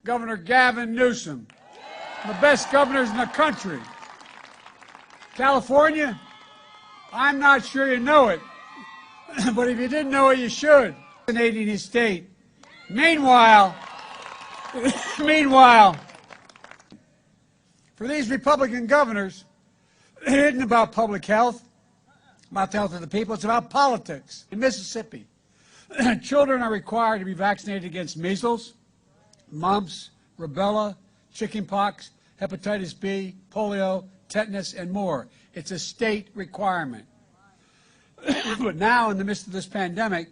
Governor Gavin Newsom, the best governors in the country. California, I'm not sure you know it, but if you didn't know it, you should. Fascinating his state. Meanwhile, for these Republican governors, it isn't about public health, about the health of the people. It's about politics. In Mississippi, children are required to be vaccinated against measles, mumps, rubella, chickenpox, hepatitis B, polio, tetanus, and more. It's a state requirement. But now, in the midst of this pandemic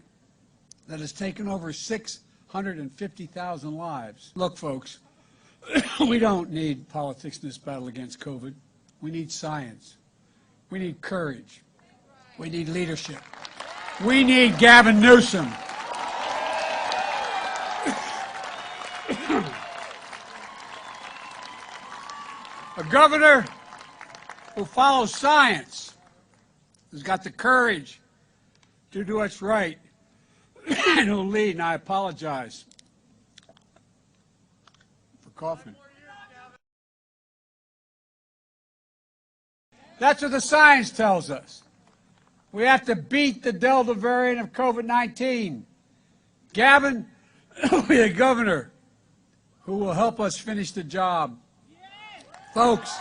that has taken over 650,000 lives, look, folks, we don't need politics in this battle against COVID. We need science. We need courage. We need leadership. We need Gavin Newsom. A governor who follows science, who's got the courage to do what's right, and who'll lead, and I apologize for coughing. That's what the science tells us. We have to beat the Delta variant of COVID-19. Gavin will be a governor who will help us finish the job. Folks,